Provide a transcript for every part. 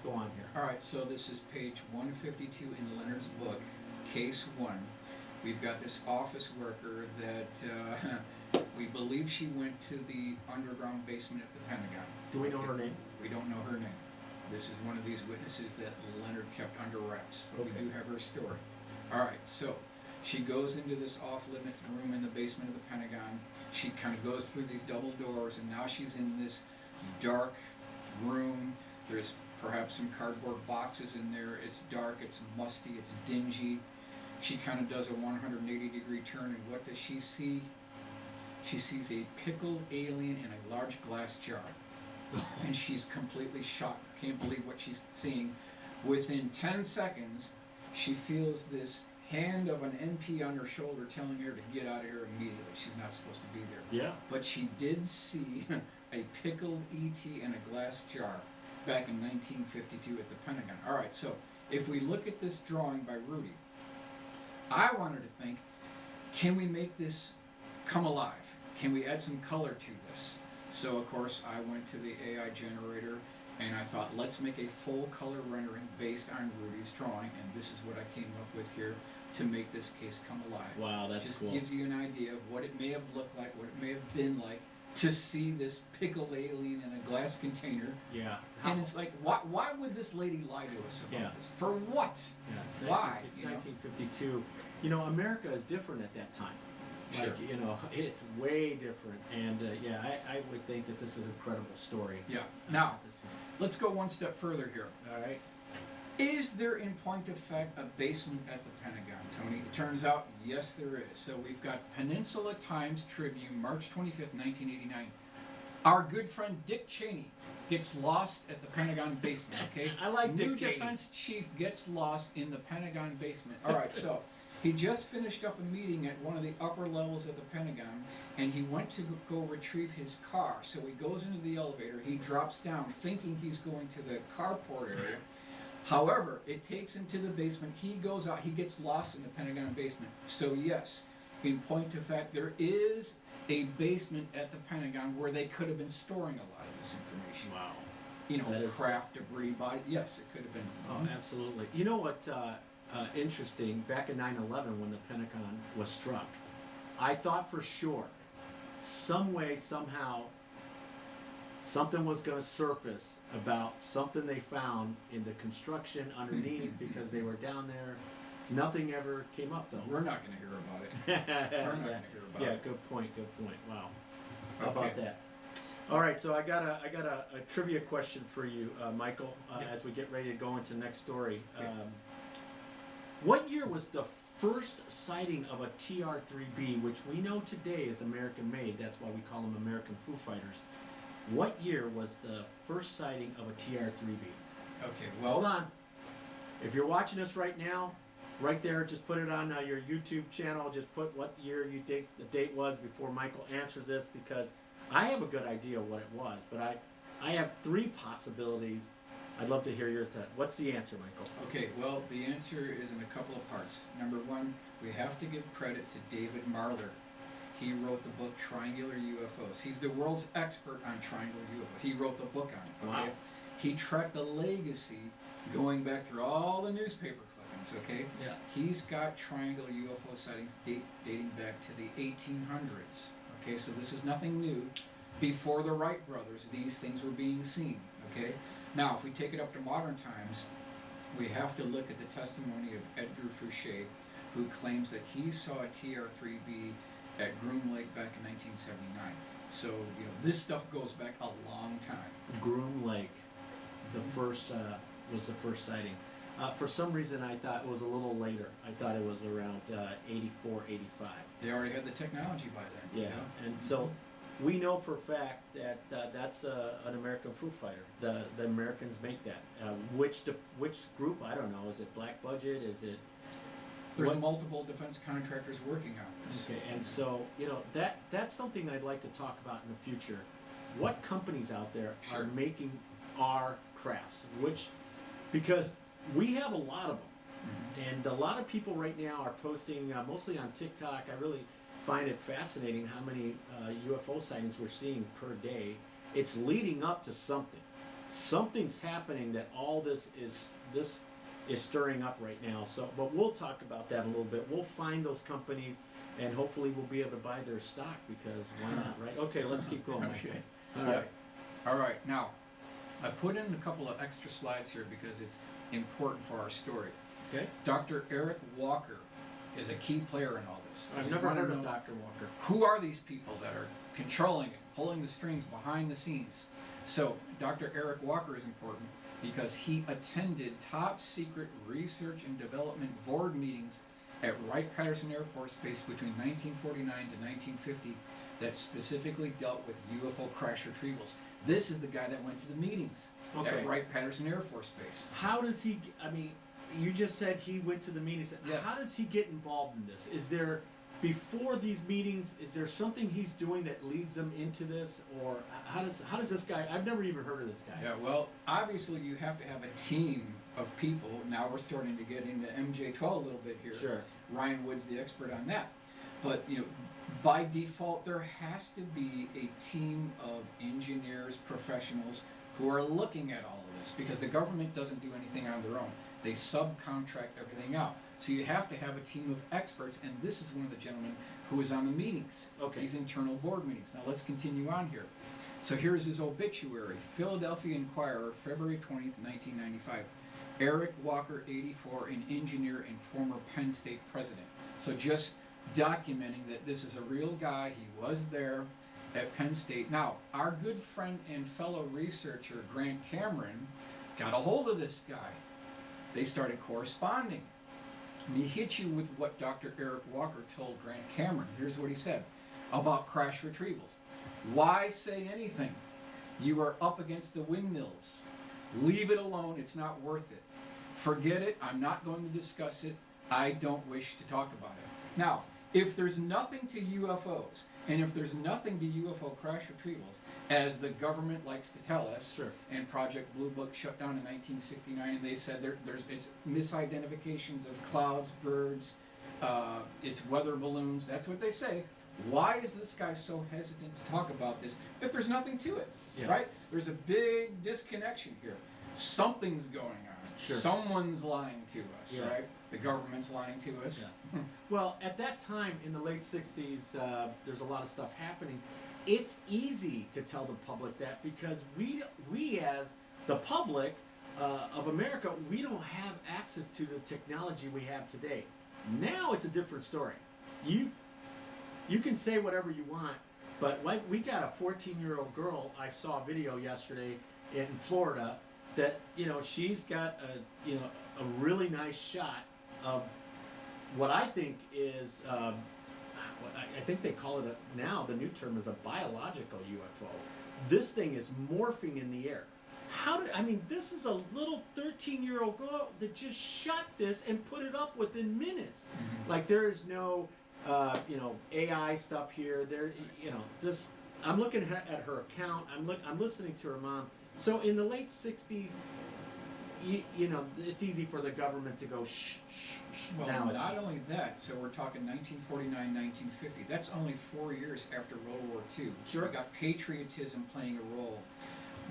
go on here. All right, so this is page 152 in Leonard's book, Case 1. We've got this office worker that we believe she went to the underground basement at the Pentagon. Do we know her name? We don't know her name. This is one of these witnesses that Leonard kept under wraps, but we do have her story. All right, so she goes into this off-limit room in the basement of the Pentagon. She kind of goes through these double doors, and now she's in this dark room. There's perhaps some cardboard boxes in there. It's dark, it's musty, it's dingy. She kind of does a 180-degree turn, and what does she see? She sees a pickled alien in a large glass jar. And she's completely shocked. Can't believe what she's seeing. Within 10 seconds, she feels this hand of an NP on her shoulder telling her to get out of here immediately. She's not supposed to be there. Yeah. But she did see a pickled ET in a glass jar back in 1952 at the Pentagon. All right, so if we look at this drawing by Rudy, I wanted to think, can we make this come alive? Can we add some color to this? So of course I went to the AI generator and I thought, let's make a full color rendering based on Rudy's drawing, and this is what I came up with here to make this case come alive. Wow, that's just cool. Gives you an idea of what it may have looked like, what it may have been like to see this pickled alien in a glass container. Yeah. And it's like, why would this lady lie to us about this? For what? Yeah, it's why? It's 1952. You know, America is different at that time. Like, Sure. you know, it's way different. And yeah, I would think that this is an incredible story. Yeah. Now, let's go one step further here. All right. Is there, in point of fact, a basement at the Pentagon, Tony? It turns out, yes, there is. So we've got Peninsula Times Tribune, March 25th, 1989. Our good friend Dick Cheney gets lost at the Pentagon basement, okay? I like Dick New Cheney. defense chief gets lost in the Pentagon basement. All right, so he just finished up a meeting at one of the upper levels of the Pentagon, and he went to go retrieve his car. So he goes into the elevator, he drops down, thinking he's going to the carport area. However, it takes him to the basement. He goes out. He gets lost in the Pentagon basement. So yes, in point of fact, there is a basement at the Pentagon where they could have been storing a lot of this information. Wow. You know, craft, debris, body. Yes, it could have been. Oh, absolutely. You know what? Interesting. Back in 9/11, when the Pentagon was struck, I thought for sure, some way, somehow, something was going to surface about something they found in the construction underneath because they were down there. Nothing ever came up, though. We're not going to hear about it. We're not going to hear about it. Yeah, good point. Good point. Wow. How Okay. about that? All right, so I got a trivia question for you, Michael, as we get ready to go into the next story. Okay. What year was the first sighting of a TR-3B, which we know today is American-made? That's why we call them American Foo Fighters. What year was the first sighting of a TR-3B? Okay, well. Hold on. If you're watching us right now, right there, just put it on your YouTube channel. Just put what year you think the date was before Michael answers this, because I have a good idea what it was, but I have three possibilities. I'd love to hear your thought. What's the answer, Michael? Okay, well, the answer is in a couple of parts. Number one, we have to give credit to David Marler. He wrote the book Triangular UFOs. He's the world's expert on triangular UFOs. He wrote the book on it. Okay? Wow. He tracked the legacy going back through all the newspaper clippings. Okay. Yeah. He's got triangular UFO sightings dating back to the 1800s. Okay, so this is nothing new. Before the Wright brothers, these things were being seen. Okay. Now, if we take it up to modern times, we have to look at the testimony of Edgar Fouché, who claims that he saw a TR-3B at Groom Lake back in 1979. So, you know, this stuff goes back a long time. Groom Lake, the first was the first sighting. For some reason, I thought it was a little later. I thought it was around 84, 85. They already had the technology by then. Yeah, You know? and so we know for a fact that that's an American Foo Fighter. The Americans make that. Which group? I don't know. Is it Black Budget? Is it? There's multiple defense contractors working on this. Okay, and so you know that's something I'd like to talk about in the future. What companies out there Sure. are making our crafts? Because we have a lot of them, and a lot of people right now are posting mostly on TikTok. I really find it fascinating how many UFO sightings we're seeing per day. It's leading up to something. something's happening that all this is stirring up right now. So, but we'll talk about that a little bit. We'll find those companies, and hopefully we'll be able to buy their stock, because why not, right? Okay, let's keep going. Okay. All Yeah. right. All right. Now, I put in a couple of extra slides here because it's important for our story. Okay. Dr. Eric Walker is a key player in all this. I've You never wanna heard know of Dr. Walker. Who are these people that are controlling it, pulling the strings behind the scenes? So, Dr. Eric Walker is important because he attended top secret research and development board meetings at Wright-Patterson Air Force Base between 1949 to 1950 that specifically dealt with UFO crash retrievals. This is the guy that went to the meetings Okay. at Wright-Patterson Air Force Base. How does he? I mean, you just said he went to the meetings. Yes. How does he get involved in this? Is there, before these meetings, is there something he's doing that leads him into this, or how does this guy? I've never even heard of this guy. Yeah, well, obviously you have to have a team of people. Now we're starting to get into MJ12 a little bit here. Sure. Ryan Wood's the expert on that. But, you know, by default, there has to be a team of engineers, professionals who are looking at all of this, because the government doesn't do anything on their own. They subcontract everything out. So you have to have a team of experts, and this is one of the gentlemen who is on the meetings, Okay. these internal board meetings. Now let's continue on here. So here's his obituary. Philadelphia Inquirer, February 20th, 1995. Eric Walker, 84, an engineer and former Penn State president. So just documenting that this is a real guy. He was there at Penn State. Now, our good friend and fellow researcher, Grant Cameron, got a hold of this guy. They started corresponding. And he hit you with what Dr. Eric Walker told Grant Cameron. Here's what he said about crash retrievals. Why say anything? You are up against the windmills. Leave it alone. It's not worth it. Forget it. I'm not going to discuss it. I don't wish to talk about it. Now, if there's nothing to UFOs, and if there's nothing to UFO crash retrievals, as the government likes to tell us, Sure. and Project Blue Book shut down in 1969, and they said it's misidentifications of clouds, birds, it's weather balloons. That's what they say. Why is this guy so hesitant to talk about this if there's nothing to it? Yeah. Right? There's a big disconnection here. Something's going on. Sure. Someone's lying to us, Yeah. right? The government's lying to us. Yeah. Well, at that time in the late 60s, there's a lot of stuff happening. It's easy to tell the public that, because we as the public of America, we don't have access to the technology we have today. Now it's a different story. You can say whatever you want, but like we got a 14-year-old girl. I saw a video yesterday in Florida that, you know, she's got a really nice shot of what I think is I think they call it now the new term is a biological UFO. This thing is morphing in the air. This is a little 13-year-old girl that just shot this and put it up within minutes. Mhm. Like, there is no AI stuff here. This. I'm looking at her account. I'm listening to her mom. So in the late 60s, it's easy for the government to go shh, shh, shh. Well, Now it's not only that, so we're talking 1949, 1950. That's only 4 years after World War II. Sure. We've got patriotism playing a role.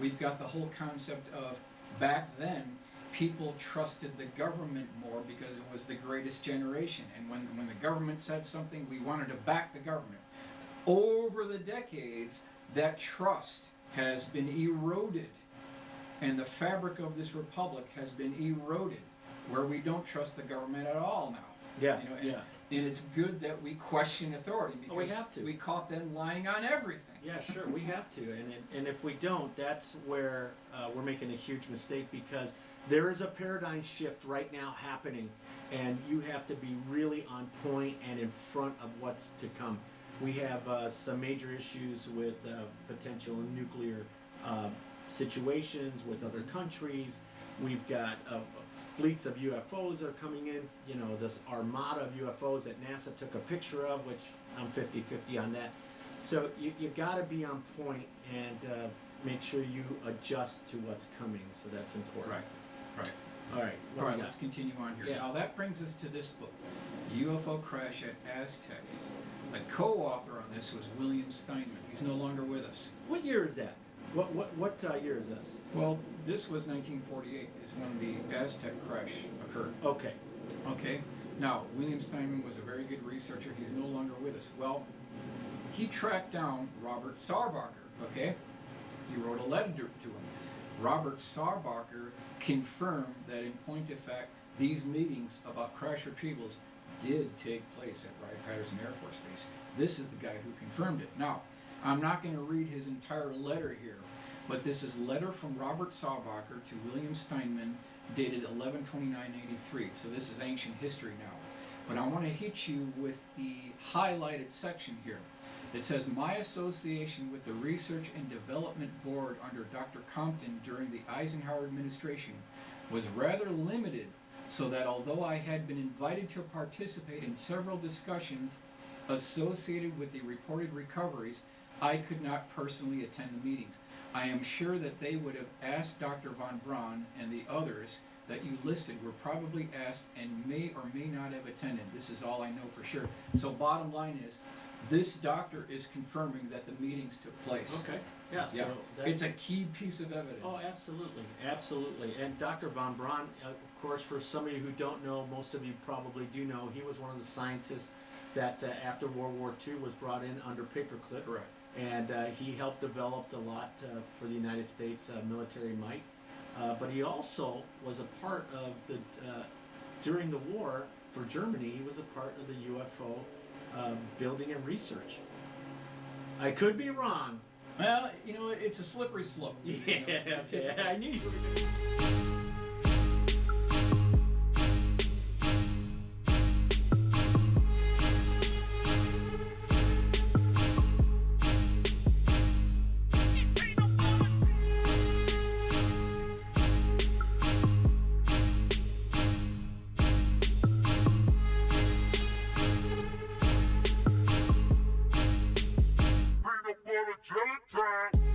We've got the whole concept of, back then, people trusted the government more because it was the greatest generation. And when the government said something, we wanted to back the government. Over the decades, that trust has been eroded. And the fabric of this republic has been eroded, where we don't trust the government at all now. Yeah, And it's good that we question authority, because we have to. we caught them lying on everything. Yeah, sure, we have to, and if we don't, that's where we're making a huge mistake, because there is a paradigm shift right now happening, and you have to be really on point and in front of what's to come. We have some major issues with potential nuclear situations with other countries. We've got fleets of UFOs are coming in. This armada of UFOs that NASA took a picture of, which I'm 50-50 on that. So you got to be on point and make sure you adjust to what's coming. So that's important. Right. All right. All right, let's continue on here. Yeah. Now that brings us to this book, UFO Crash at Aztec. The co-author on this was William Steinman. He's no longer with us. What year is that? What year is this? Well, this was 1948 is when the Aztec crash occurred. Okay. Okay. Now, William Steinman was a very good researcher. He's no longer with us. Well, he tracked down Robert Sarbacher. Okay. He wrote a letter to him. Robert Sarbacher confirmed that, in point of fact, these meetings about crash retrievals did take place at Wright-Patterson Air Force Base. This is the guy who confirmed it. Now, I'm not going to read his entire letter here, but this is a letter from Robert Sarbacher to William Steinman, dated 11/29/83. So this is ancient history now. But I want to hit you with the highlighted section here. It says, my association with the Research and Development Board under Dr. Compton during the Eisenhower administration was rather limited, so that although I had been invited to participate in several discussions associated with the reported recoveries, I could not personally attend the meetings. I am sure that they would have asked Dr. von Braun, and the others that you listed were probably asked and may or may not have attended. This is all I know for sure. So bottom line is, this doctor is confirming that the meetings took place. Okay. Yeah. Yeah. So It's a key piece of evidence. Oh, absolutely, absolutely. And Dr. von Braun, of course, for some of you who don't know, most of you probably do know, he was one of the scientists that after World War II was brought in under paperclip. Correct. And he helped develop a lot for the United States military might. But he also was a part of the, during the war for Germany, he was a part of the UFO building and research. I could be wrong. Well, you know, it's a slippery slope. Yeah, You know, it's yeah, difficult. I knew you were gonna... Peanut butter jelly time.